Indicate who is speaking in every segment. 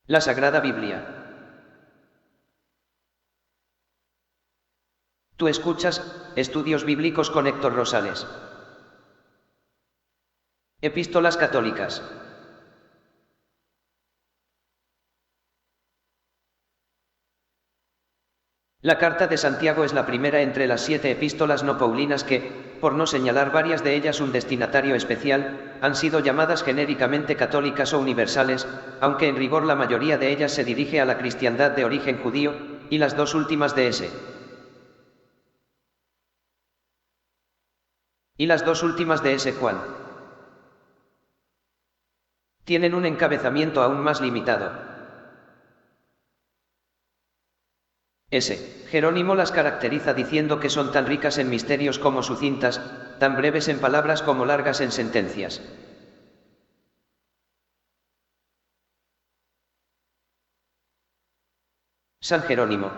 Speaker 1: La Sagrada Biblia. Tú escuchas Estudios Bíblicos con Héctor Rosales. Epístolas católicas. La carta de Santiago es la primera entre las 7 epístolas no paulinas que, por no señalar varias de ellas un destinatario especial, han sido llamadas genéricamente católicas o universales, aunque en rigor la mayoría de ellas se dirige a la cristiandad de origen judío, y las dos últimas de ese. Juan tienen un encabezamiento aún más limitado. Jerónimo las caracteriza diciendo que son tan ricas en misterios como sucintas, tan breves en palabras como largas en sentencias. San Jerónimo.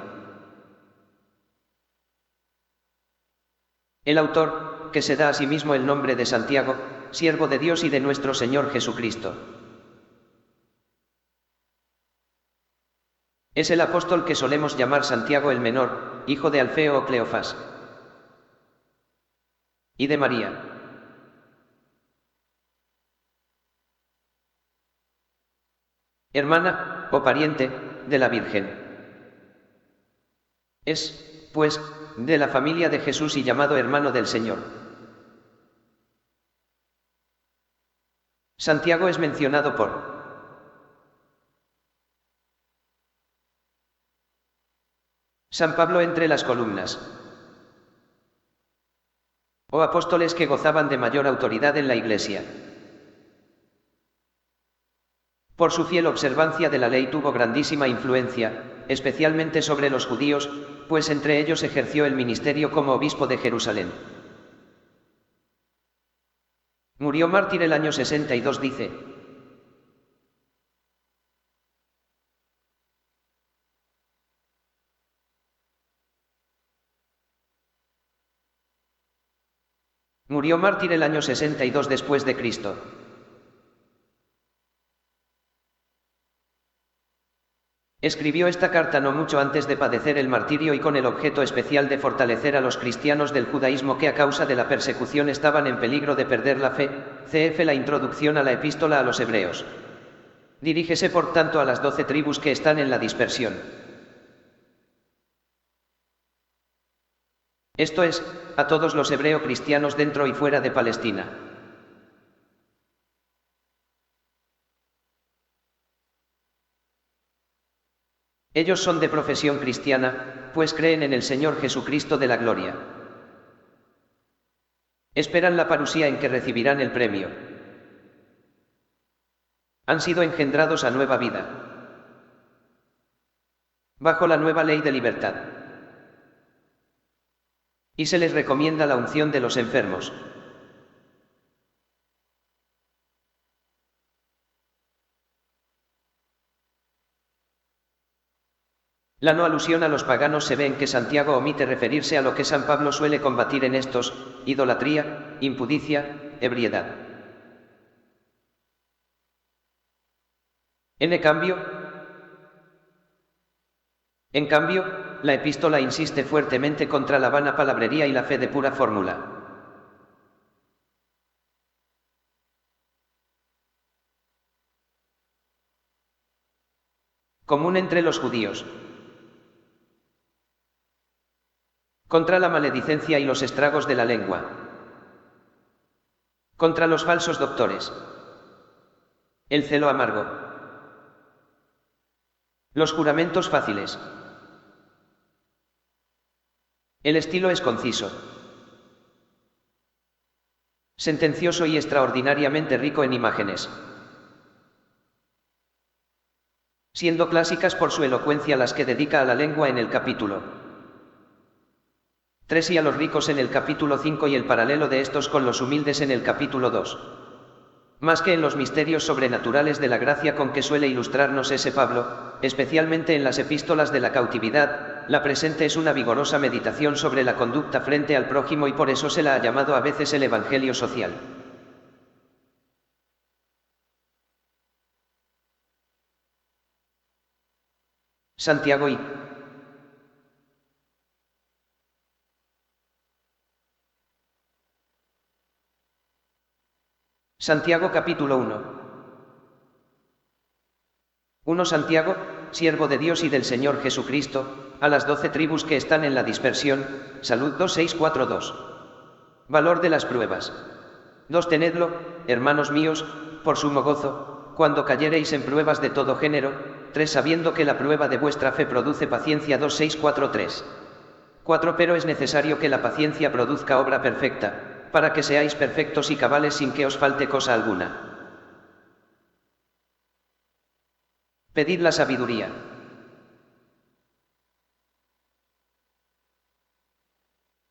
Speaker 1: El autor, que se da a sí mismo el nombre de Santiago, siervo de Dios y de nuestro Señor Jesucristo. Es el apóstol que solemos llamar Santiago el Menor, hijo de Alfeo o Cleofás. Y de María. Hermana, o pariente, de la Virgen. Es, pues, de la familia de Jesús y llamado hermano del Señor. Santiago es mencionado por San Pablo entre las columnas. O apóstoles que gozaban de mayor autoridad en la Iglesia. Por su fiel observancia de la ley tuvo grandísima influencia, especialmente sobre los judíos, pues entre ellos ejerció el ministerio como obispo de Jerusalén. Murió mártir el año 62, dice. Murió mártir el año 62 después de Cristo. Escribió esta carta no mucho antes de padecer el martirio y con el objeto especial de fortalecer a los cristianos del judaísmo que a causa de la persecución estaban en peligro de perder la fe. Cf. La introducción a la epístola a los Hebreos. Dirígese por tanto a las 12 tribus que están en la dispersión. Esto es, a todos los hebreo cristianos dentro y fuera de Palestina. Ellos son de profesión cristiana, pues creen en el Señor Jesucristo de la gloria. Esperan la parusía en que recibirán el premio. Han sido engendrados a nueva vida. Bajo la nueva ley de libertad. Y se les recomienda la unción de los enfermos. La no alusión a los paganos se ve en que Santiago omite referirse a lo que San Pablo suele combatir en estos: idolatría, impudicia, ebriedad. En cambio, la epístola insiste fuertemente contra la vana palabrería y la fe de pura fórmula. Común entre los judíos. Contra la maledicencia y los estragos de la lengua. Contra los falsos doctores. El celo amargo. Los juramentos fáciles. El estilo es conciso, sentencioso y extraordinariamente rico en imágenes, siendo clásicas por su elocuencia las que dedica a la lengua en el capítulo 3 y a los ricos en el capítulo 5 y el paralelo de estos con los humildes en el capítulo 2. Más que en los misterios sobrenaturales de la gracia con que suele ilustrarnos ese Pablo, especialmente en las epístolas de la cautividad, la presente es una vigorosa meditación sobre la conducta frente al prójimo y por eso se la ha llamado a veces el Evangelio social. Santiago y Santiago capítulo 1. 1 Santiago, siervo de Dios y del Señor Jesucristo, a las 12 tribus que están en la dispersión, salud 2642. Valor de las pruebas. 2 Tenedlo, hermanos míos, por sumo gozo, cuando cayereis en pruebas de todo género. 3 Sabiendo que la prueba de vuestra fe produce paciencia. 2643. 4 Pero es necesario que la paciencia produzca obra perfecta, para que seáis perfectos y cabales sin que os falte cosa alguna. Pedid la sabiduría.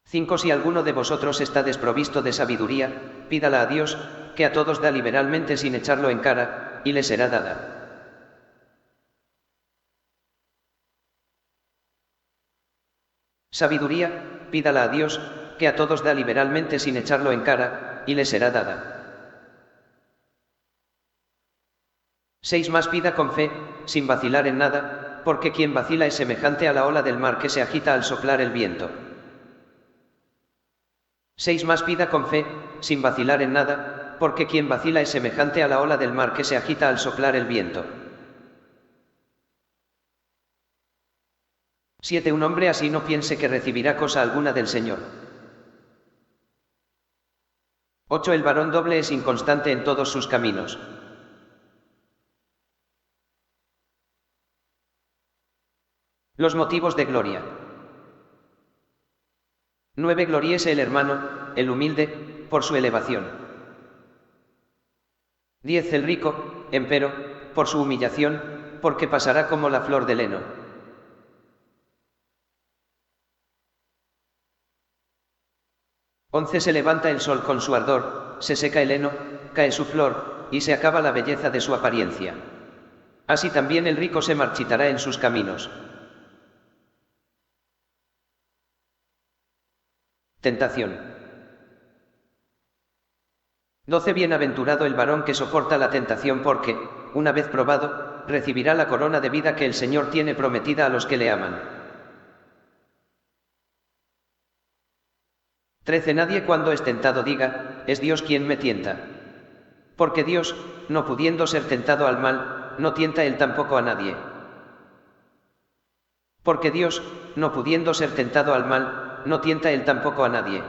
Speaker 1: 5 Si alguno de vosotros está desprovisto de sabiduría, pídala a Dios, que a todos da liberalmente sin echarlo en cara, y le será dada. Sabiduría, pídala a Dios, que a todos da liberalmente sin echarlo en cara, y le será dada. 6 Más pida con fe, sin vacilar en nada, porque quien vacila es semejante a la ola del mar que se agita al soplar el viento. 6 Más pida con fe, sin vacilar en nada, porque quien vacila es semejante a la ola del mar que se agita al soplar el viento. 7 Un hombre así no piense que recibirá cosa alguna del Señor. 8 El varón doble es inconstante en todos sus caminos. Los motivos de gloria. 9 Gloriese el hermano, el humilde, por su elevación. 10 El rico, empero, por su humillación, porque pasará como la flor del heno. 11 Se levanta el sol con su ardor, se seca el heno, cae su flor, y se acaba la belleza de su apariencia. Así también el rico se marchitará en sus caminos. Tentación. 12 Bienaventurado el varón que soporta la tentación porque, una vez probado, recibirá la corona de vida que el Señor tiene prometida a los que le aman. 13 Nadie cuando es tentado diga, es Dios quien me tienta. Porque Dios, no pudiendo ser tentado al mal, no tienta él tampoco a nadie. Porque Dios, no pudiendo ser tentado al mal, no tienta él tampoco a nadie.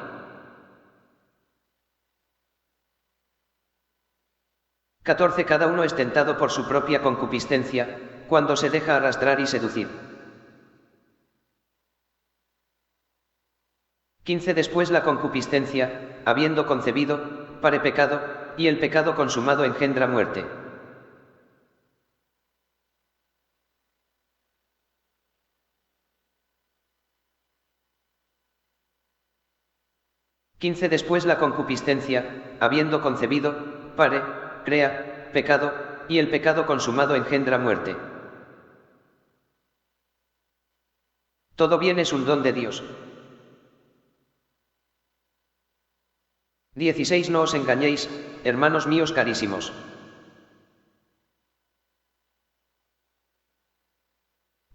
Speaker 1: 14 Cada uno es tentado por su propia concupiscencia, cuando se deja arrastrar y seducir. 15 Después la concupiscencia, habiendo concebido, pare pecado, y el pecado consumado engendra muerte. 15 Después la concupiscencia, habiendo concebido, pare, crea, pecado, y el pecado consumado engendra muerte. Todo bien es un don de Dios. 16 No os engañéis, hermanos míos carísimos.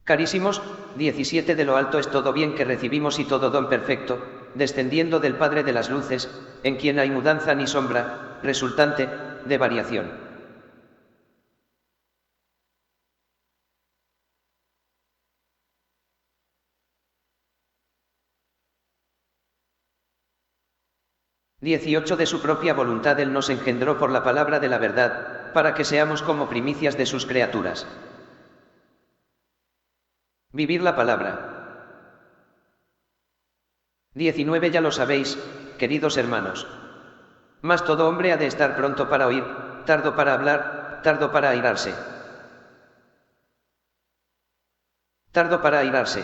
Speaker 1: Carísimos, 17 De lo alto es todo bien que recibimos y todo don perfecto, descendiendo del Padre de las luces, en quien hay mudanza ni sombra, resultante, de variación. 18 De su propia voluntad Él nos engendró por la palabra de la verdad, para que seamos como primicias de sus criaturas. Vivir la palabra. 19 Ya lo sabéis, queridos hermanos. Mas todo hombre ha de estar pronto para oír, tardo para hablar, tardo para airarse. Tardo para airarse.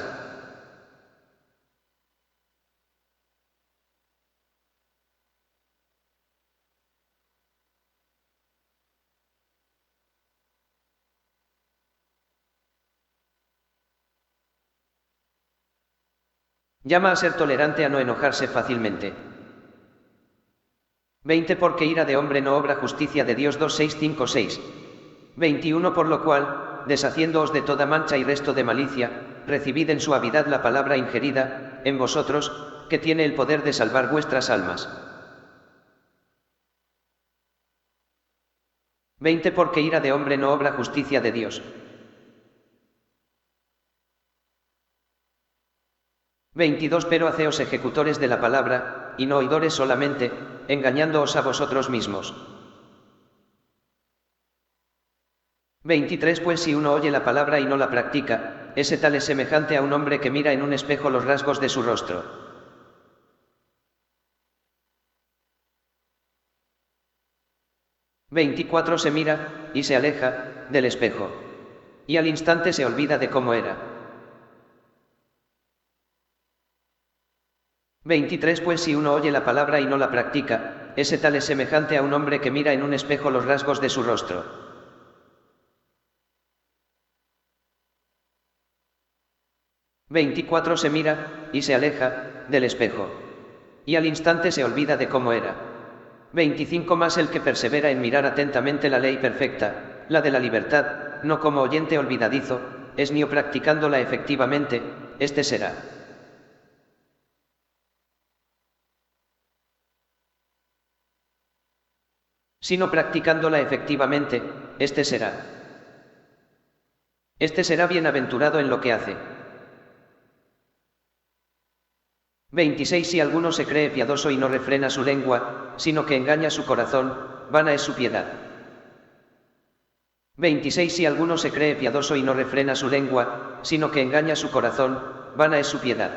Speaker 1: Llama a ser tolerante, a no enojarse fácilmente. 20 Porque ira de hombre no obra justicia de Dios. 2656. 21 Por lo cual, deshaciéndoos de toda mancha y resto de malicia, recibid en suavidad la palabra ingerida, en vosotros, que tiene el poder de salvar vuestras almas. 20 Porque ira de hombre no obra justicia de Dios. 22 Pero haceos ejecutores de la palabra, y no oidores solamente, engañándoos a vosotros mismos. 23 Pues si uno oye la palabra y no la practica, ese tal es semejante a un hombre que mira en un espejo los rasgos de su rostro. 24 Se mira, y se aleja, del espejo. Y al instante se olvida de cómo era. 23 Pues si uno oye la palabra y no la practica, ese tal es semejante a un hombre que mira en un espejo los rasgos de su rostro. 24 Se mira, y se aleja, del espejo. Y al instante se olvida de cómo era. 25 Mas el que persevera en mirar atentamente la ley perfecta, la de la libertad, no como oyente olvidadizo, es ni practicándola efectivamente, este será. Sino practicándola efectivamente, este será. Este será bienaventurado en lo que hace. 26 Si alguno se cree piadoso y no refrena su lengua, sino que engaña su corazón, vana es su piedad. 26 Si alguno se cree piadoso y no refrena su lengua, sino que engaña su corazón, vana es su piedad.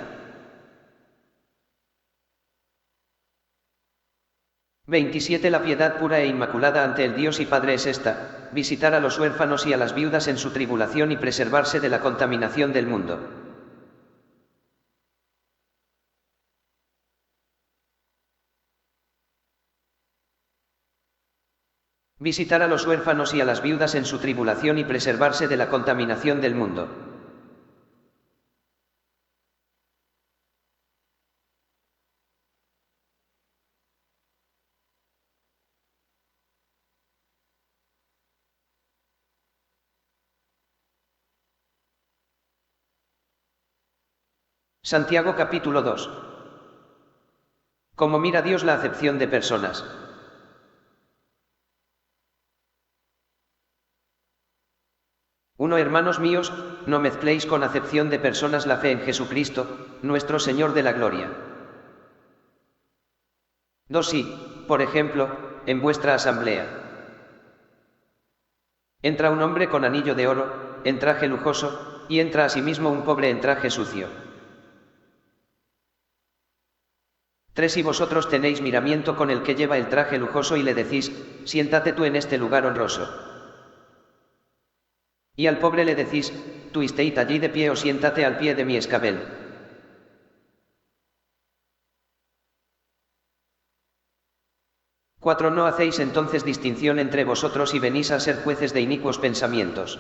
Speaker 1: 27 La piedad pura e inmaculada ante el Dios y Padre es esta, visitar a los huérfanos y a las viudas en su tribulación y preservarse de la contaminación del mundo. 'Visitar a los huérfanos y a las viudas en su tribulación y preservarse de la contaminación del mundo. 'Santiago capítulo 2. ¿Cómo mira Dios la acepción de personas? 1 Hermanos míos, no mezcléis con acepción de personas la fe en Jesucristo, nuestro Señor de la gloria. 2 Si, por ejemplo, en vuestra asamblea entra un hombre con anillo de oro, en traje lujoso, y entra asimismo un pobre en traje sucio. 3 Si vosotros tenéis miramiento con el que lleva el traje lujoso y le decís, siéntate tú en este lugar honroso. Y al pobre le decís, tú estéis allí de pie o siéntate al pie de mi escabel. 4 No hacéis entonces distinción entre vosotros y venís a ser jueces de inicuos pensamientos.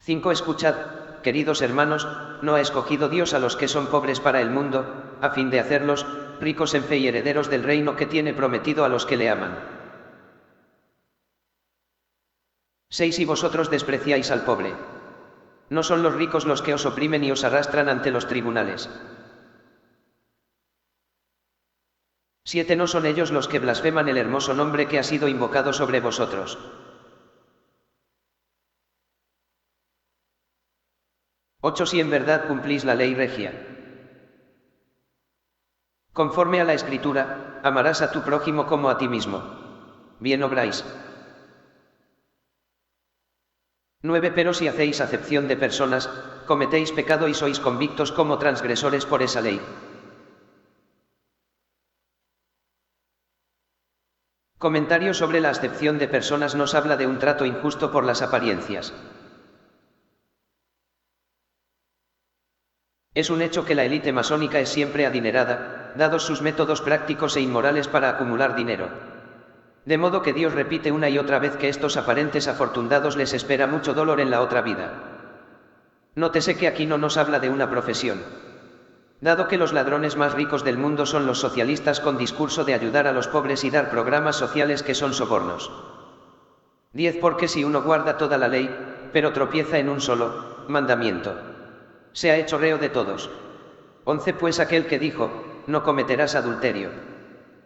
Speaker 1: 5 Escuchad, queridos hermanos, no ha escogido Dios a los que son pobres para el mundo, a fin de hacerlos ricos en fe y herederos del reino que tiene prometido a los que le aman. 6 Si vosotros despreciáis al pobre, no son los ricos los que os oprimen y os arrastran ante los tribunales. 7 No son ellos los que blasfeman el hermoso nombre que ha sido invocado sobre vosotros. 8 Si en verdad cumplís la ley regia, conforme a la Escritura, amarás a tu prójimo como a ti mismo. Bien obráis. 9 Pero si hacéis acepción de personas, cometéis pecado y sois convictos como transgresores por esa ley. Comentario sobre la acepción de personas nos habla de un trato injusto por las apariencias. Es un hecho que la élite masónica es siempre adinerada, dados sus métodos prácticos e inmorales para acumular dinero. De modo que Dios repite una y otra vez que estos aparentes afortunados les espera mucho dolor en la otra vida. Nótese que aquí no nos habla de una profesión. Dado que los ladrones más ricos del mundo son los socialistas con discurso de ayudar a los pobres y dar programas sociales que son sobornos. 10 Porque si uno guarda toda la ley, pero tropieza en un solo mandamiento, se ha hecho reo de todos. 11 Pues aquel que dijo, no cometerás adulterio,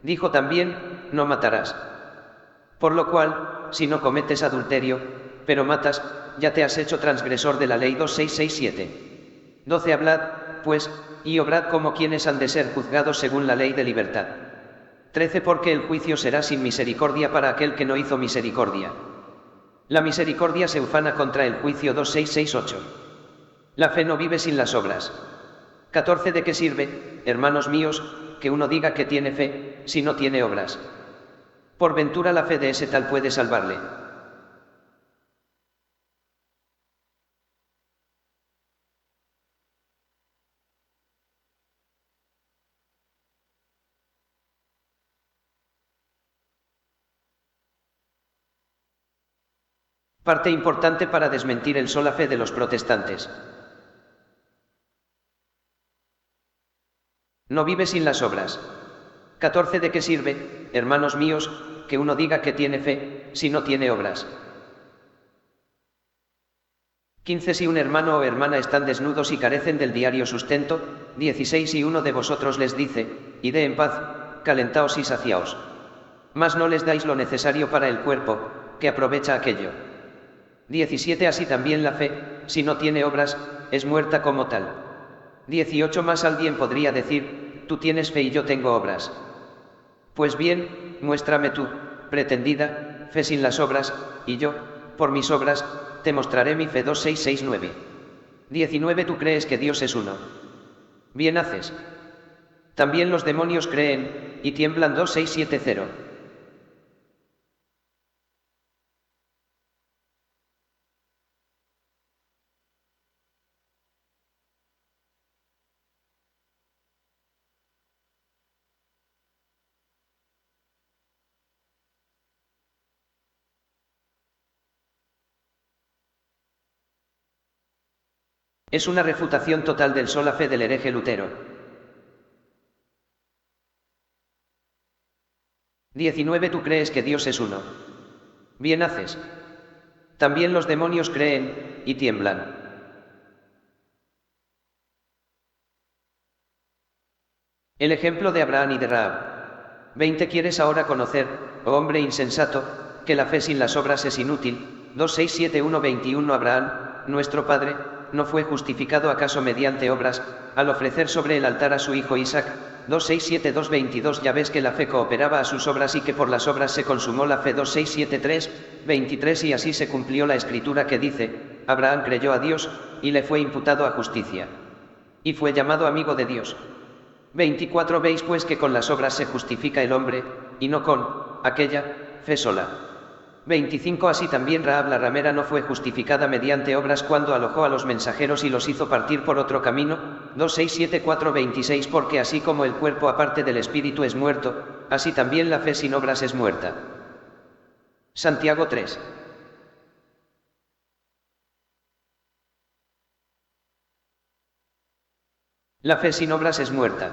Speaker 1: dijo también, no matarás. Por lo cual, si no cometes adulterio, pero matas, ya te has hecho transgresor de la ley. 2667. 12 Hablad, pues, y obrad como quienes han de ser juzgados según la ley de libertad. 13 Porque el juicio será sin misericordia para aquel que no hizo misericordia. La misericordia se ufana contra el juicio. 2668. La fe no vive sin las obras. 14 ¿De qué sirve, hermanos míos, que uno diga que tiene fe, si no tiene obras? Por ventura la fe de ese tal puede salvarle. Parte importante para desmentir el sola fe de los protestantes. No vive sin las obras. 14 ¿De qué sirve, hermanos míos, que uno diga que tiene fe, si no tiene obras? 15 Si un hermano o hermana están desnudos y carecen del diario sustento. 16 Si uno de vosotros les dice, id en paz, calentaos y saciaos, mas no les dais lo necesario para el cuerpo, que aprovecha aquello. 17 Así también la fe, si no tiene obras, es muerta como tal. 18 Más alguien podría decir, tú tienes fe y yo tengo obras. Pues bien, muéstrame tú, pretendida, fe sin las obras, y yo, por mis obras, te mostraré mi fe. 2669. 19 Tú crees que Dios es uno. Bien haces. También los demonios creen, y tiemblan. 2670. Es una refutación total del sola fe del hereje Lutero. 19 Tú crees que Dios es uno. Bien haces. También los demonios creen, y tiemblan. El ejemplo de Abraham y de Rahab. 20 ¿Quieres ahora conocer, oh hombre insensato, que la fe sin las obras es inútil? 2671-21 Abraham, nuestro padre, ¿no fue justificado acaso mediante obras, al ofrecer sobre el altar a su hijo Isaac? 2672-22 Ya ves que la fe cooperaba a sus obras y que por las obras se consumó la fe. 2673-23 Y así se cumplió la escritura que dice, Abraham creyó a Dios, y le fue imputado a justicia. Y fue llamado amigo de Dios. 24 Veis pues que con las obras se justifica el hombre, y no con aquella fe sola. 25 Así también Rahab la ramera no fue justificada mediante obras cuando alojó a los mensajeros y los hizo partir por otro camino. 2674-26 Porque así como el cuerpo aparte del espíritu es muerto, así también la fe sin obras es muerta. Santiago 3. La fe sin obras es muerta.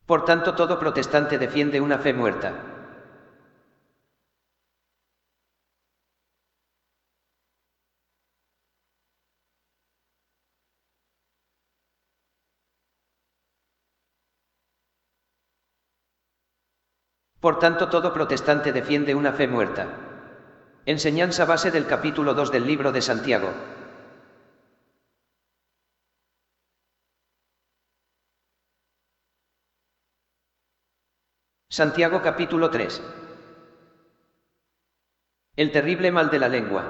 Speaker 1: Por tanto, todo protestante defiende una fe muerta. Por tanto, todo protestante defiende una fe muerta. Enseñanza base del capítulo 2 del libro de Santiago. Santiago capítulo 3. El terrible mal de la lengua.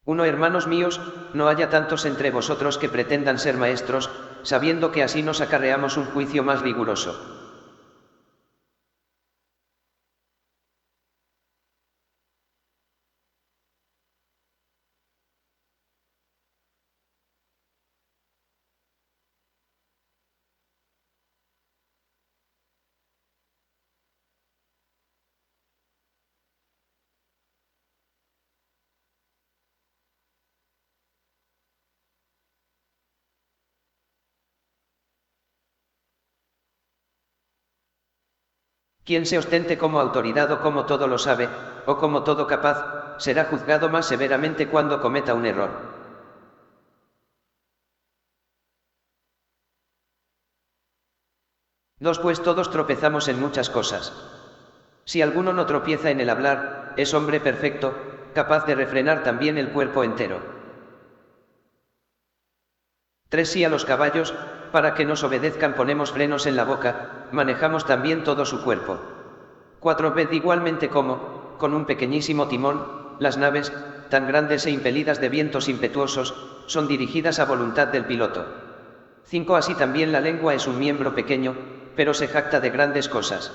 Speaker 1: 1 Hermanos míos, no haya tantos entre vosotros que pretendan ser maestros, sabiendo que así nos acarreamos un juicio más riguroso. Quien se ostente como autoridad o como todo lo sabe, o como todo capaz, será juzgado más severamente cuando cometa un error. Pues todos tropezamos en muchas cosas. Si alguno no tropieza en el hablar, es hombre perfecto, capaz de refrenar también el cuerpo entero. 3 Si a los caballos, para que nos obedezcan ponemos frenos en la boca, manejamos también todo su cuerpo. 4 Ved igualmente cómo, con un pequeñísimo timón, las naves, tan grandes e impelidas de vientos impetuosos, son dirigidas a voluntad del piloto. 5 Así también la lengua es un miembro pequeño, pero se jacta de grandes cosas.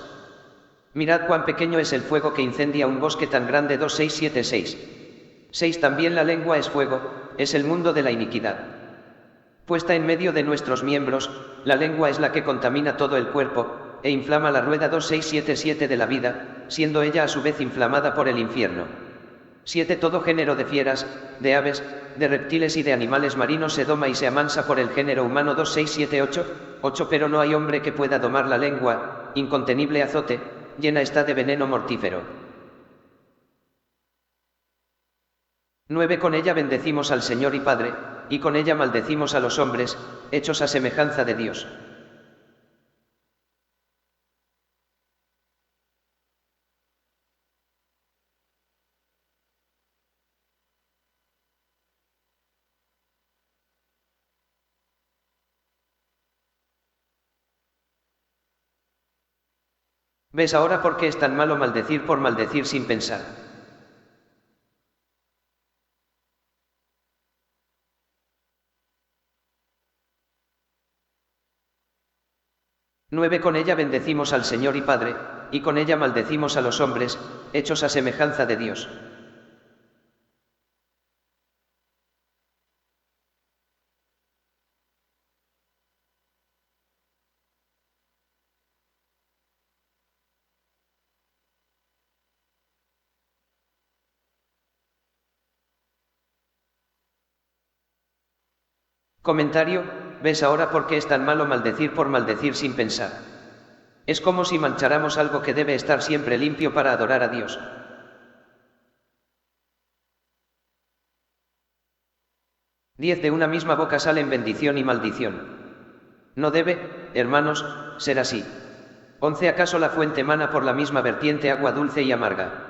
Speaker 1: Mirad cuán pequeño es el fuego que incendia un bosque tan grande. 6 También la lengua es fuego, es el mundo de la iniquidad. Puesta en medio de nuestros miembros, la lengua es la que contamina todo el cuerpo, e inflama la rueda. 7 de la vida, siendo ella a su vez inflamada por el infierno. 7 Todo género de fieras, de aves, de reptiles y de animales marinos se doma y se amansa por el género humano. 8 Pero no hay hombre que pueda domar la lengua, incontenible azote, llena está de veneno mortífero. 9 Con ella bendecimos al Señor y Padre, y con ella maldecimos a los hombres, hechos a semejanza de Dios. ¿Ves ahora por qué es tan malo maldecir por maldecir sin pensar? 9 Con ella bendecimos al Señor y Padre, y con ella maldecimos a los hombres, hechos a semejanza de Dios. Comentario, ¿ves ahora por qué es tan malo maldecir por maldecir sin pensar? Es como si mancháramos algo que debe estar siempre limpio para adorar a Dios. 10 De una misma boca salen bendición y maldición. No debe, hermanos, ser así. 11 ¿Acaso la fuente mana por la misma vertiente agua dulce y amarga?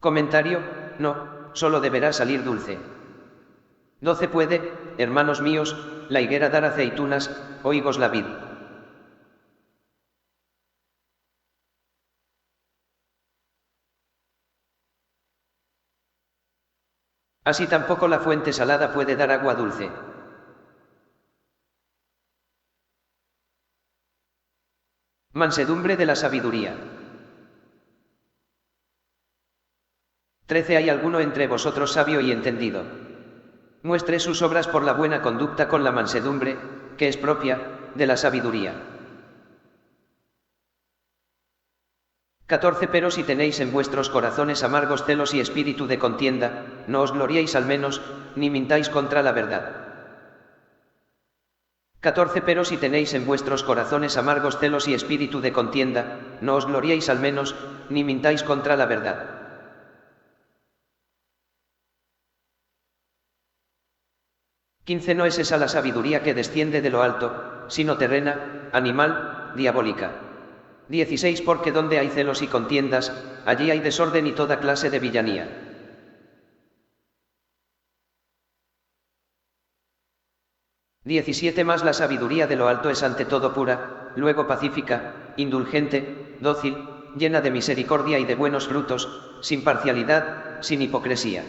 Speaker 1: Comentario, no, solo deberá salir dulce. 12 ¿Puede, hermanos míos, la higuera dar aceitunas, o higos la vid? Así tampoco la fuente salada puede dar agua dulce. Mansedumbre de la sabiduría. 13 ¿Hay alguno entre vosotros sabio y entendido? Muestre sus obras por la buena conducta con la mansedumbre, que es propia, de la sabiduría. 14 Pero si tenéis en vuestros corazones amargos celos y espíritu de contienda, no os gloriéis al menos, ni mintáis contra la verdad. 14 Pero si tenéis en vuestros corazones amargos celos y espíritu de contienda, no os gloriéis al menos, ni mintáis contra la verdad. 15 No es esa la sabiduría que desciende de lo alto, sino terrena, animal, diabólica. 16 Porque donde hay celos y contiendas, allí hay desorden y toda clase de villanía. 17 Más la sabiduría de lo alto es ante todo pura, luego pacífica, indulgente, dócil, llena de misericordia y de buenos frutos, sin parcialidad, sin hipocresía.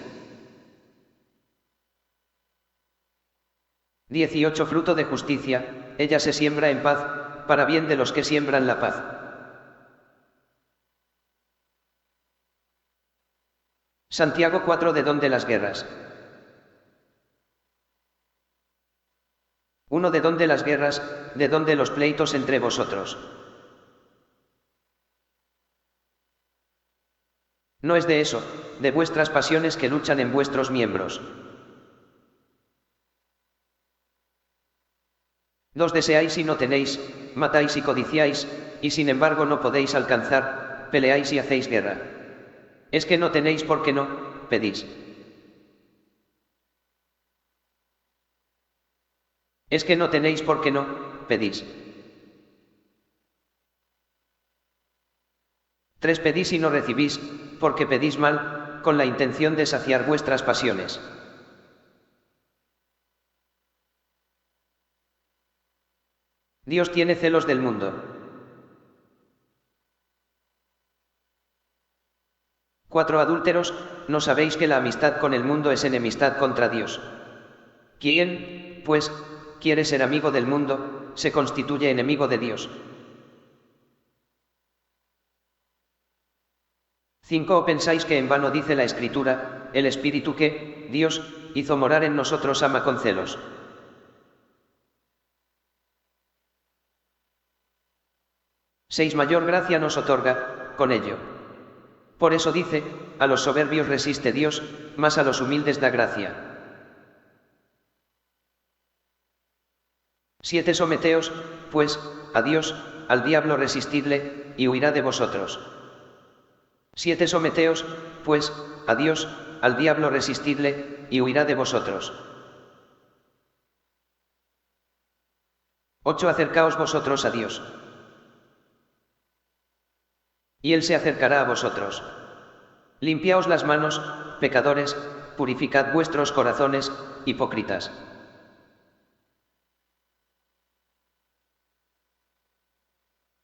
Speaker 1: 18 Fruto de justicia, ella se siembra en paz, para bien de los que siembran la paz. Santiago 4 ¿De dónde las guerras? 1 ¿De dónde las guerras, de dónde los pleitos entre vosotros? No es de eso, de vuestras pasiones que luchan en vuestros miembros. 2 Deseáis y no tenéis, matáis y codiciáis, y sin embargo no podéis alcanzar, peleáis y hacéis guerra. Es que no tenéis porque no pedís. Es que no tenéis porque no pedís. 3 Pedís y no recibís, porque pedís mal, con la intención de saciar vuestras pasiones. Dios tiene celos del mundo. 4 Adúlteros, ¿no sabéis que la amistad con el mundo es enemistad contra Dios? ¿Quién, pues, quiere ser amigo del mundo, se constituye enemigo de Dios? 5 ¿O pensáis que en vano dice la Escritura, el Espíritu que, Dios, hizo morar en nosotros ama con celos? 6 Mayor gracia nos otorga, con ello. Por eso dice, a los soberbios resiste Dios, mas a los humildes da gracia. 7 Someteos, pues, a Dios, al diablo resistidle, y huirá de vosotros. 7 Someteos, pues, a Dios, al diablo resistidle, y huirá de vosotros. 8 Acercaos vosotros a Dios, y Él se acercará a vosotros. Limpiaos las manos, pecadores, purificad vuestros corazones, hipócritas.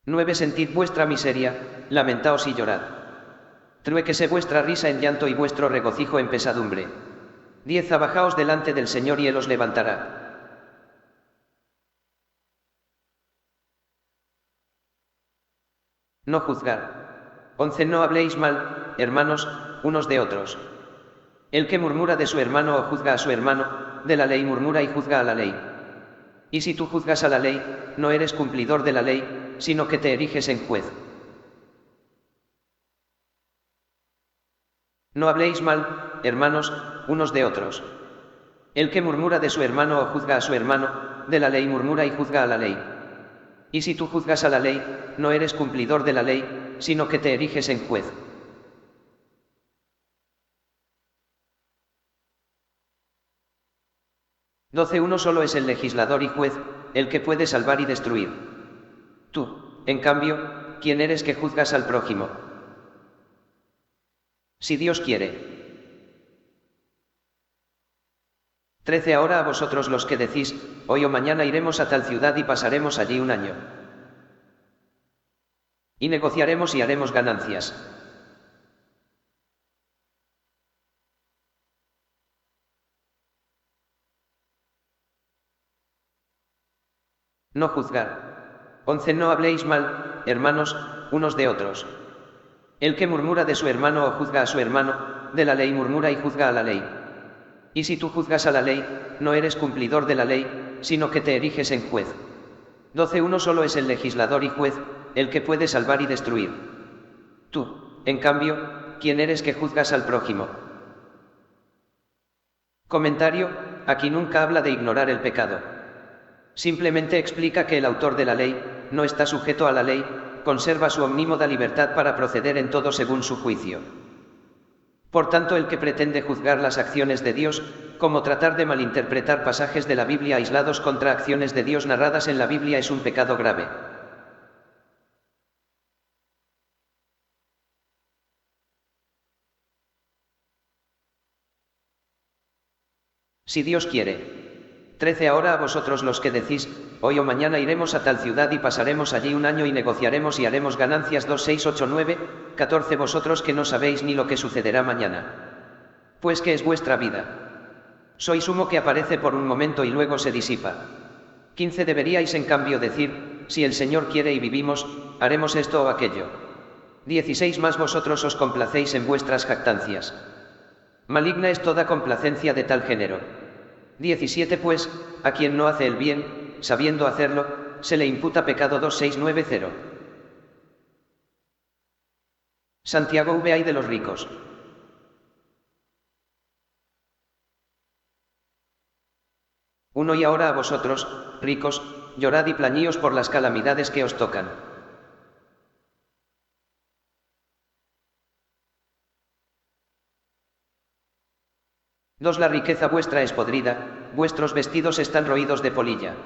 Speaker 1: 9 Sentid vuestra miseria, lamentaos y llorad. Truéquese vuestra risa en llanto y vuestro regocijo en pesadumbre. 10 Abajaos delante del Señor y Él os levantará. No juzgar. 11 No habléis mal, hermanos, unos de otros. El que murmura de su hermano o juzga a su hermano, de la ley murmura y juzga a la ley. Y si tú juzgas a la ley, no eres cumplidor de la ley, sino que te eriges en juez. No habléis mal, hermanos, unos de otros. El que murmura de su hermano o juzga a su hermano, de la ley murmura y juzga a la ley. Y si tú juzgas a la ley, no eres cumplidor de la ley, sino que te eriges en juez. Uno solo es el legislador y juez, el que puede salvar y destruir. Tú, en cambio, ¿quién eres que juzgas al prójimo? Si Dios quiere. 13 Ahora a vosotros los que decís, hoy o mañana iremos a tal ciudad y pasaremos allí un año. Y negociaremos y haremos ganancias. No juzgar. 11 No habléis mal, hermanos, unos de otros. El que murmura de su hermano o juzga a su hermano, de la ley murmura y juzga a la ley. Y si tú juzgas a la ley, no eres cumplidor de la ley, sino que te eriges en juez. 12 Uno solo es el legislador y juez, el que puede salvar y destruir. Tú, en cambio, ¿quién eres que juzgas al prójimo? Comentario: aquí nunca habla de ignorar el pecado. Simplemente explica que el autor de la ley no está sujeto a la ley, conserva su omnímoda libertad para proceder en todo según su juicio. Por tanto, el que pretende juzgar las acciones de Dios, como tratar de malinterpretar pasajes de la Biblia aislados contra acciones de Dios narradas en la Biblia, es un pecado grave. Si Dios quiere. 13 Ahora a vosotros los que decís, hoy o mañana iremos a tal ciudad y pasaremos allí un año y negociaremos y haremos ganancias. 2 6 8 9 14 Vosotros que no sabéis ni lo que sucederá mañana. Pues ¿qué es vuestra vida? Sois humo que aparece por un momento y luego se disipa. 15 Deberíais en cambio decir, si el Señor quiere y vivimos, haremos esto o aquello. 16 Más vosotros os complacéis en vuestras jactancias. Maligna es toda complacencia de tal género. 17 Pues, a quien no hace el bien, sabiendo hacerlo, se le imputa pecado. 2690. Santiago v. Ay de los ricos. Uno y ahora a vosotros, ricos, llorad y plañíos por las calamidades que os tocan. Dos la riqueza vuestra es podrida, vuestros vestidos están roídos de polilla.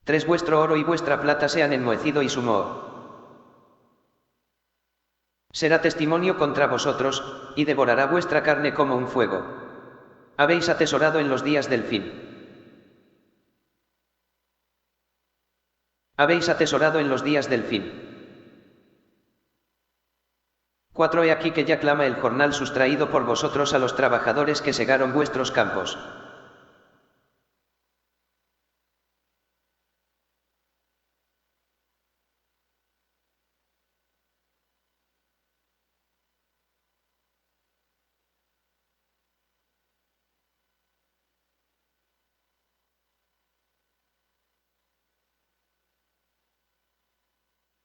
Speaker 1: Tres vuestro oro y vuestra plata se han enmohecido y su moho será testimonio contra vosotros, y devorará vuestra carne como un fuego. Habéis atesorado en los días del fin. Habéis atesorado en los días del fin. 4. He aquí que ya clama el jornal sustraído por vosotros a los trabajadores que segaron vuestros campos.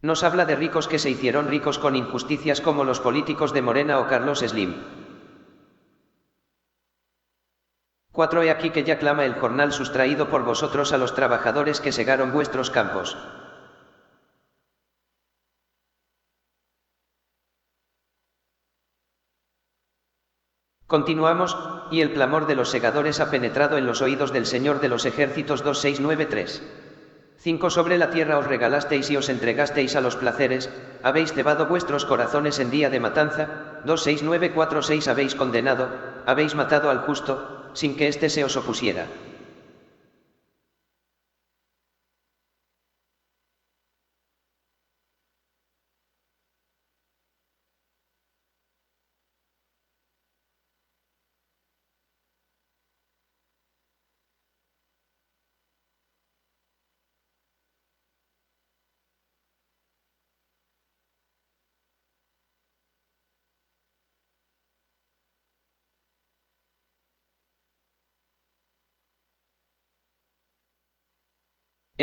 Speaker 1: Nos habla de ricos que se hicieron ricos con injusticias como los políticos de Morena o Carlos Slim. 4. He aquí que ya clama el jornal sustraído por vosotros a los trabajadores que segaron vuestros campos. Continuamos, y el clamor de los segadores ha penetrado en los oídos del Señor de los ejércitos. 2693. 5. Sobre la tierra os regalasteis y os entregasteis a los placeres, habéis cebado vuestros corazones en día de matanza. 26946. Habéis condenado, habéis matado al justo, sin que éste se os opusiera.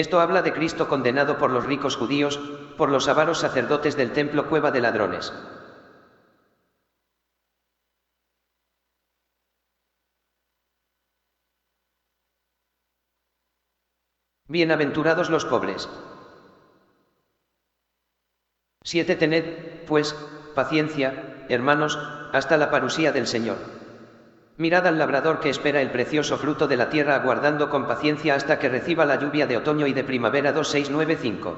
Speaker 1: Esto habla de Cristo condenado por los ricos judíos, por los avaros sacerdotes del templo cueva de ladrones. Bienaventurados los pobres. 7. Tened, pues, paciencia, hermanos, hasta la parusía del Señor. Mirad al labrador que espera el precioso fruto de la tierra aguardando con paciencia hasta que reciba la lluvia de otoño y de primavera. 2695.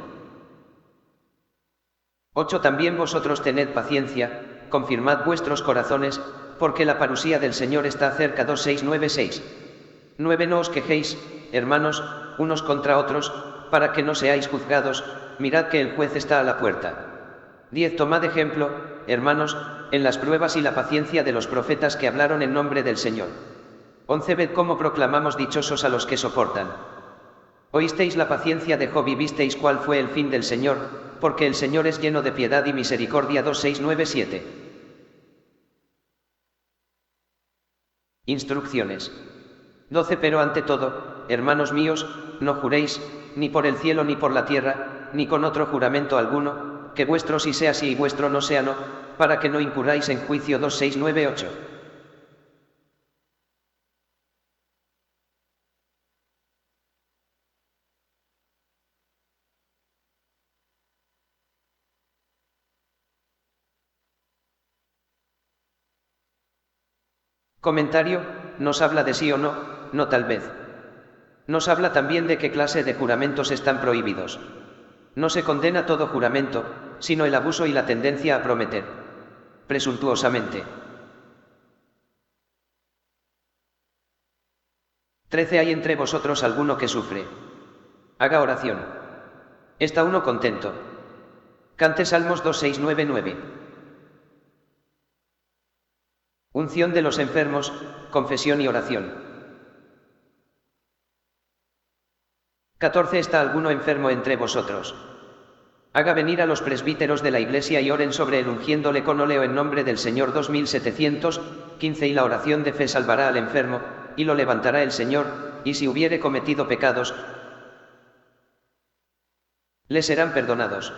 Speaker 1: 8. También vosotros tened paciencia, confirmad vuestros corazones, porque la parusía del Señor está cerca. 2696. 9. No os quejéis, hermanos, unos contra otros, para que no seáis juzgados, mirad que el juez está a la puerta. 10. Tomad ejemplo, hermanos, en las pruebas y la paciencia de los profetas que hablaron en nombre del Señor. 11. Ved cómo proclamamos dichosos a los que soportan. Oísteis la paciencia de Job y visteis cuál fue el fin del Señor, porque el Señor es lleno de piedad y misericordia. 2697. Instrucciones. 12. Pero ante todo, hermanos míos, no juréis, ni por el cielo ni por la tierra, ni con otro juramento alguno, que vuestro sí sea sí y vuestro no sea no, para que no incurráis en juicio. 2698. Comentario, nos habla de sí o no, no tal vez. Nos habla también de qué clase de juramentos están prohibidos. No se condena todo juramento, sino el abuso y la tendencia a prometer presuntuosamente. 13. ¿Hay entre vosotros alguno que sufre? Haga oración. ¿Está uno contento? Cante Salmos 2699. Unción de los enfermos, confesión y oración. 14. ¿Está alguno enfermo entre vosotros? Haga venir a los presbíteros de la iglesia y oren sobre él ungiéndole con óleo en nombre del Señor. 2715. Y la oración de fe salvará al enfermo, y lo levantará el Señor, y si hubiere cometido pecados, les serán perdonados.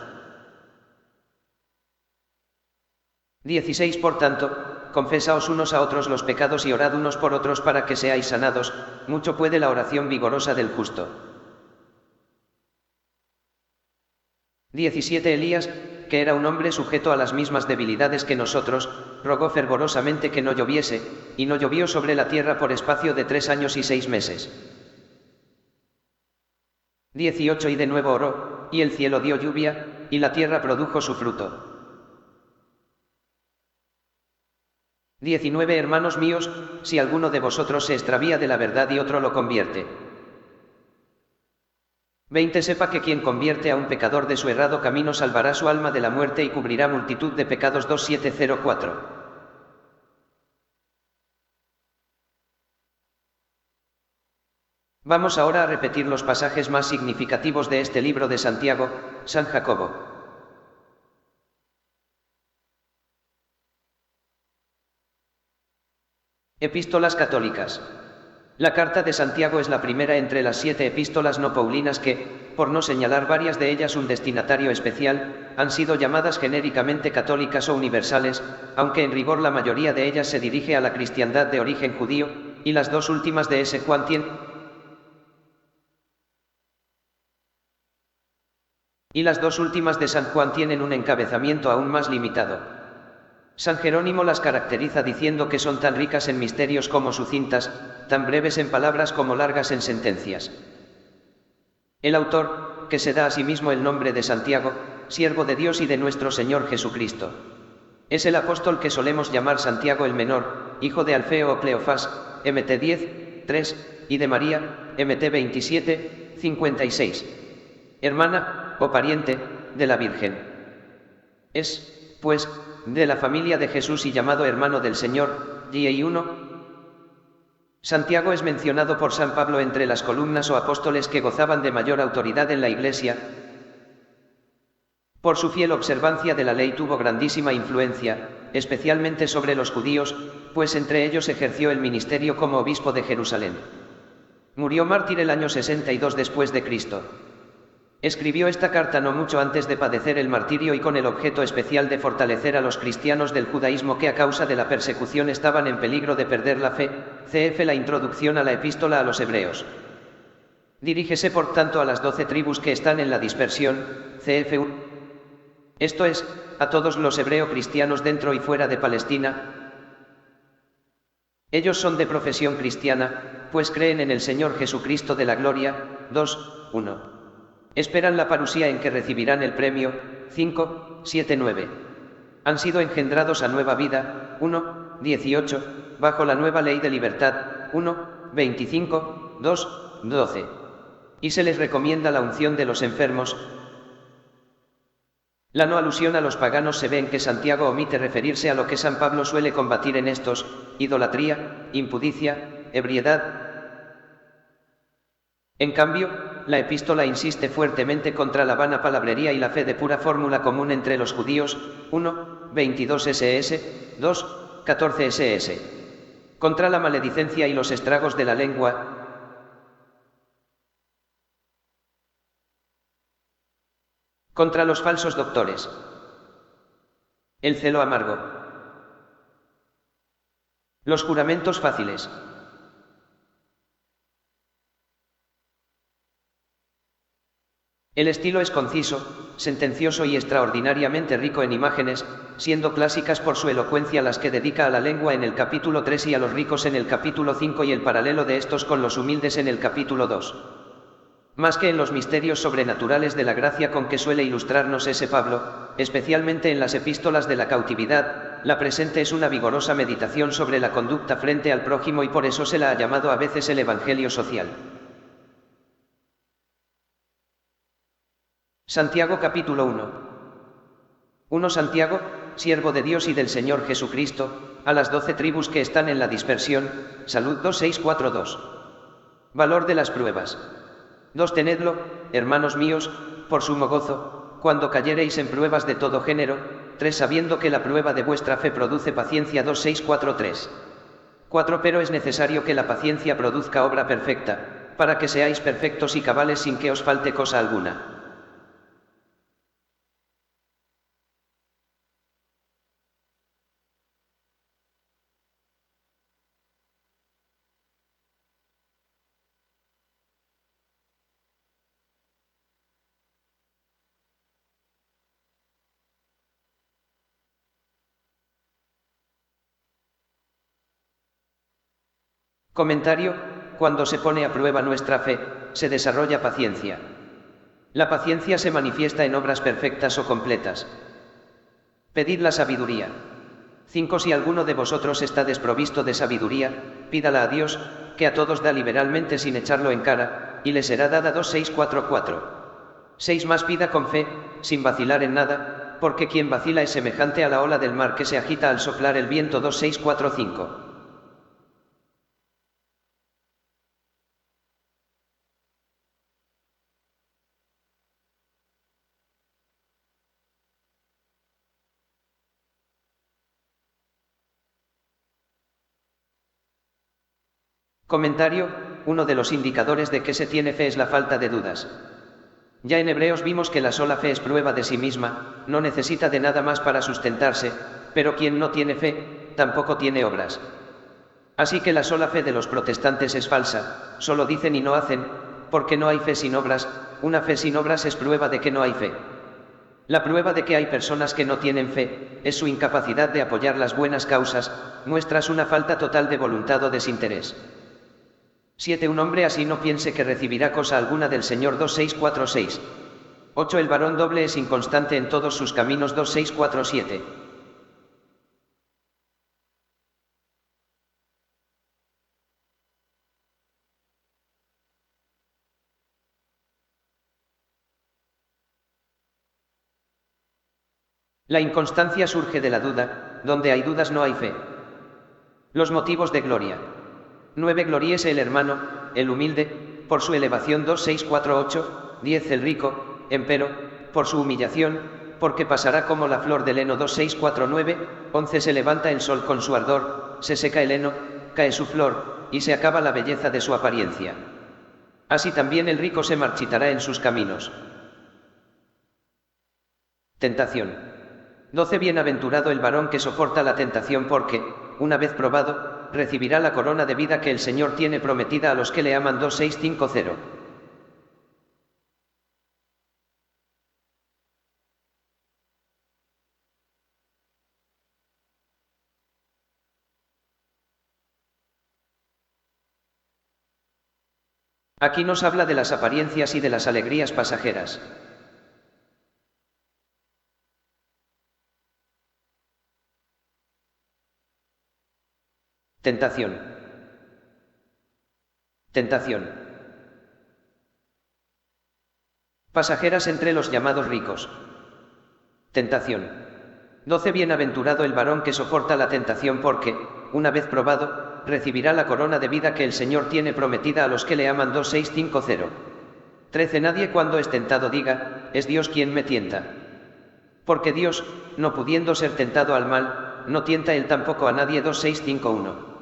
Speaker 1: 16 Por tanto, confesaos unos a otros los pecados y orad unos por otros para que seáis sanados, mucho puede la oración vigorosa del justo. 17 Elías, que era un hombre sujeto a las mismas debilidades que nosotros, rogó fervorosamente que no lloviese, y no llovió sobre la tierra por espacio de 3 años y 6 meses. 18 Y de nuevo oró, y el cielo dio lluvia, y la tierra produjo su fruto. 19 Hermanos míos, si alguno de vosotros se extravía de la verdad y otro lo convierte. 20 Sepa que quien convierte a un pecador de su errado camino salvará su alma de la muerte y cubrirá multitud de pecados. 2704. Vamos ahora a repetir los pasajes más significativos de este libro de Santiago, San Jacobo. Epístolas católicas. La carta de Santiago es la primera entre las 7 epístolas no paulinas que, por no señalar varias de ellas un destinatario especial, han sido llamadas genéricamente católicas o universales, aunque en rigor la mayoría de ellas se dirige a la cristiandad de origen judío, y las dos últimas de San Juan tienen un encabezamiento aún más limitado. San Jerónimo las caracteriza diciendo que son tan ricas en misterios como sucintas, tan breves en palabras como largas en sentencias. El autor, que se da a sí mismo el nombre de Santiago, siervo de Dios y de nuestro Señor Jesucristo, es el apóstol que solemos llamar Santiago el Menor, hijo de Alfeo o Cleofás, Mt 10, 3, y de María, Mt 27, 56. Hermana, o pariente, de la Virgen. Es, pues, de la familia de Jesús y llamado hermano del Señor, y 1. Santiago es mencionado por San Pablo entre las columnas o apóstoles que gozaban de mayor autoridad en la Iglesia. Por su fiel observancia de la ley tuvo grandísima influencia, especialmente sobre los judíos, pues entre ellos ejerció el ministerio como obispo de Jerusalén. Murió mártir el año 62 después de Cristo. Escribió esta carta no mucho antes de padecer el martirio y con el objeto especial de fortalecer a los cristianos del judaísmo que a causa de la persecución estaban en peligro de perder la fe. Cf. La introducción a la epístola a los Hebreos. Dirígese por tanto a las 12 tribus que están en la dispersión, cf. Esto es, a todos los hebreo cristianos dentro y fuera de Palestina. Ellos son de profesión cristiana, pues creen en el Señor Jesucristo de la gloria. 2:1. Esperan la parusía en que recibirán el premio. 5:7-9. Han sido engendrados a nueva vida. 1:18, bajo la nueva ley de libertad. 1:25, 2:12. Y se les recomienda la unción de los enfermos. La no alusión a los paganos se ve en que Santiago omite referirse a lo que San Pablo suele combatir en estos: idolatría, impudicia, ebriedad. En cambio, la epístola insiste fuertemente contra la vana palabrería y la fe de pura fórmula común entre los judíos. 1:22 ss, 2:14 ss. Contra la maledicencia y los estragos de la lengua. Contra los falsos doctores. El celo amargo. Los juramentos fáciles. El estilo es conciso, sentencioso y extraordinariamente rico en imágenes, siendo clásicas por su elocuencia las que dedica a la lengua en el capítulo 3 y a los ricos en el capítulo 5 y el paralelo de estos con los humildes en el capítulo 2. Más que en los misterios sobrenaturales de la gracia con que suele ilustrarnos ese Pablo, especialmente en las epístolas de la cautividad, la presente es una vigorosa meditación sobre la conducta frente al prójimo y por eso se la ha llamado a veces el Evangelio social. Santiago capítulo 1. 1 Santiago, siervo de Dios y del Señor Jesucristo, a las 12 tribus que están en la dispersión, salud. 2642. Valor de las pruebas. 2 Tenedlo, hermanos míos, por sumo gozo, cuando cayereis en pruebas de todo género. 3 Sabiendo que la prueba de vuestra fe produce paciencia. 2643. 4 Pero es necesario que la paciencia produzca obra perfecta, para que seáis perfectos y cabales sin que os falte cosa alguna. Comentario: cuando se pone a prueba nuestra fe, se desarrolla paciencia. La paciencia se manifiesta en obras perfectas o completas. Pedid la sabiduría. 5. Si alguno de vosotros está desprovisto de sabiduría, pídala a Dios, que a todos da liberalmente sin echarlo en cara, y le será dada. 2:6-4-4. 6. Más pida con fe, sin vacilar en nada, porque quien vacila es semejante a la ola del mar que se agita al soplar el viento. 2:6-4-5. Comentario: uno de los indicadores de que se tiene fe es la falta de dudas. Ya en Hebreos vimos que la sola fe es prueba de sí misma, no necesita de nada más para sustentarse, pero quien no tiene fe, tampoco tiene obras. Así que la sola fe de los protestantes es falsa, solo dicen y no hacen, porque no hay fe sin obras. Una fe sin obras es prueba de que no hay fe. La prueba de que hay personas que no tienen fe, es su incapacidad de apoyar las buenas causas, muestras una falta total de voluntad o desinterés. 7. Un hombre así no piense que recibirá cosa alguna del Señor. 2:6-4-6. 8. El varón doble es inconstante en todos sus caminos. 2:6-4-7. La inconstancia surge de la duda, donde hay dudas no hay fe. Los motivos de gloria. 9. Gloríese el hermano, el humilde, por su elevación. 2:6-4-8. 10. El rico, empero, por su humillación, porque pasará como la flor del heno. 2:6-4-9. 11. Se levanta el sol con su ardor, se seca el heno, cae su flor, y se acaba la belleza de su apariencia. Así también el rico se marchitará en sus caminos. Tentación. 12. Bienaventurado el varón que soporta la tentación, porque, una vez probado, recibirá la corona de vida que el Señor tiene prometida a los que le aman. 2:6-5-0. Aquí nos habla de las apariencias y de las alegrías pasajeras. Tentación. Tentación. Pasajeras entre los llamados ricos. Tentación. 12. Bienaventurado el varón que soporta la tentación, porque, una vez probado, recibirá la corona de vida que el Señor tiene prometida a los que le aman. 2:6-5-0. 13. Nadie cuando es tentado diga, es Dios quien me tienta. Porque Dios, no pudiendo ser tentado al mal, no tienta él tampoco a nadie. 2:6-5-1.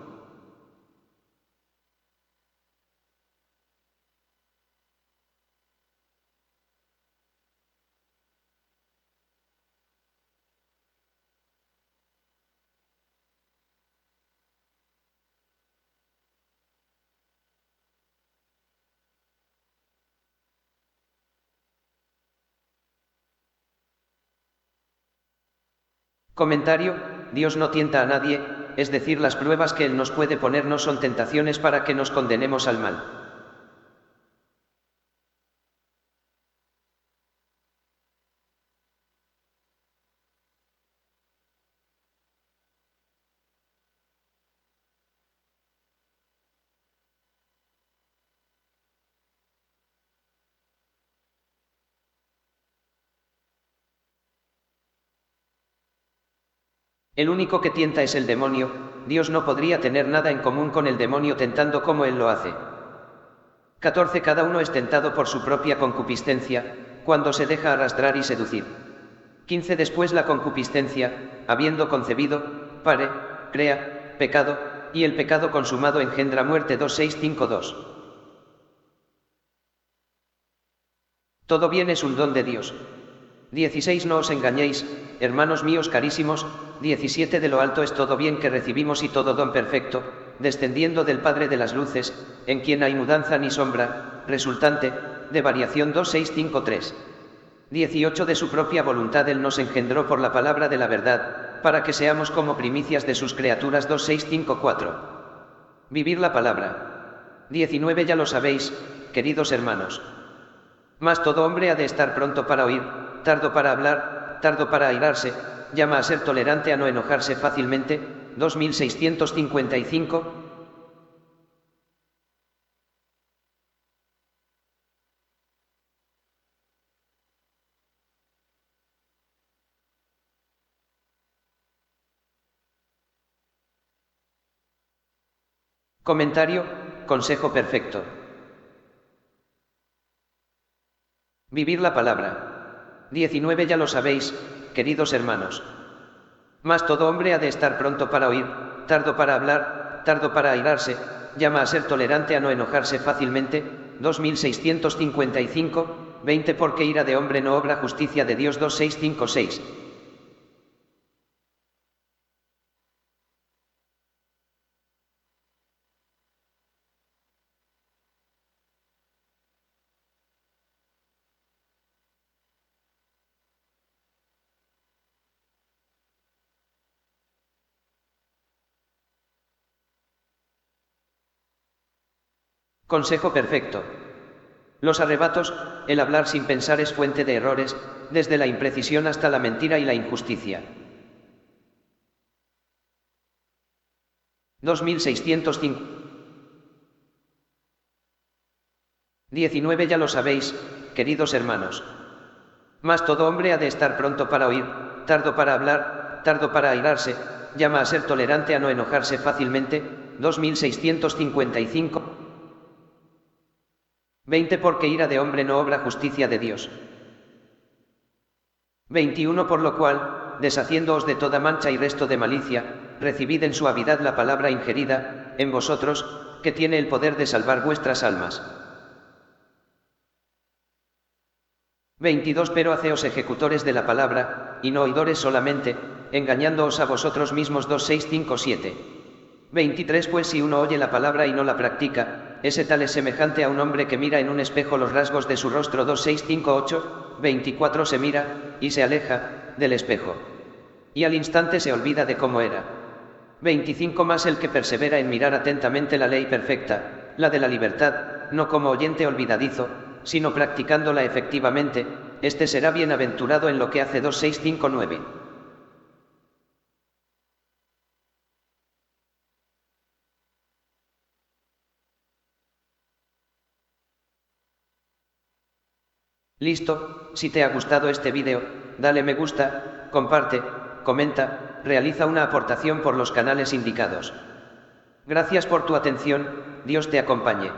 Speaker 1: Comentario: Dios no tienta a nadie, es decir, las pruebas que Él nos puede poner no son tentaciones para que nos condenemos al mal. El único que tienta es el demonio. Dios no podría tener nada en común con el demonio tentando como él lo hace. 14. Cada uno es tentado por su propia concupiscencia, cuando se deja arrastrar y seducir. 15. Después la concupiscencia, habiendo concebido, pare, crea, pecado, y el pecado consumado engendra muerte. 2:6-5-2. Todo bien es un don de Dios. 16. No os engañéis, hermanos míos carísimos. 17. De lo alto es todo bien que recibimos y todo don perfecto, descendiendo del Padre de las luces, en quien hay mudanza ni sombra, resultante, de variación. 2:6-5-3. 18. De su propia voluntad Él nos engendró por la palabra de la verdad, para que seamos como primicias de sus criaturas. 2:6-5-4. Vivir la palabra. 19 Ya lo sabéis, queridos hermanos. Mas todo hombre ha de estar pronto para oír, tardo para hablar, tardo para airarse, llama a ser tolerante, a no enojarse fácilmente. 2655. Comentario, consejo perfecto. Vivir la palabra. 19 Ya lo sabéis, queridos hermanos. Mas todo hombre ha de estar pronto para oír, tardo para hablar, tardo para airarse, llama a ser tolerante, a no enojarse fácilmente. 2655, 20 Porque ira de hombre no obra justicia de Dios. 2656. Consejo perfecto. Los arrebatos, el hablar sin pensar es fuente de errores, desde la imprecisión hasta la mentira y la injusticia. 2605. 19 Ya lo sabéis, queridos hermanos. Mas todo hombre ha de estar pronto para oír, tardo para hablar, tardo para airarse, llama a ser tolerante, a no enojarse fácilmente. 2655. 20 Porque ira de hombre no obra justicia de Dios. 21 Por lo cual, deshaciéndoos de toda mancha y resto de malicia, recibid en suavidad la palabra ingerida en vosotros, que tiene el poder de salvar vuestras almas. 22 Pero haceos ejecutores de la palabra, y no oidores solamente, engañándoos a vosotros mismos. 2657. 23 Pues si uno oye la palabra y no la practica, ese tal es semejante a un hombre que mira en un espejo los rasgos de su rostro. 2658. 24 Se mira, y se aleja, del espejo. Y al instante se olvida de cómo era. 25 Mas el que persevera en mirar atentamente la ley perfecta, la de la libertad, no como oyente olvidadizo, sino practicándola efectivamente, este será bienaventurado en lo que hace. 2659. Listo, si te ha gustado este vídeo, dale me gusta, comparte, comenta, realiza una aportación por los canales indicados. Gracias por tu atención, Dios te acompañe.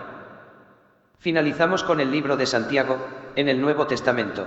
Speaker 1: Finalizamos con el libro de Santiago, en el Nuevo Testamento.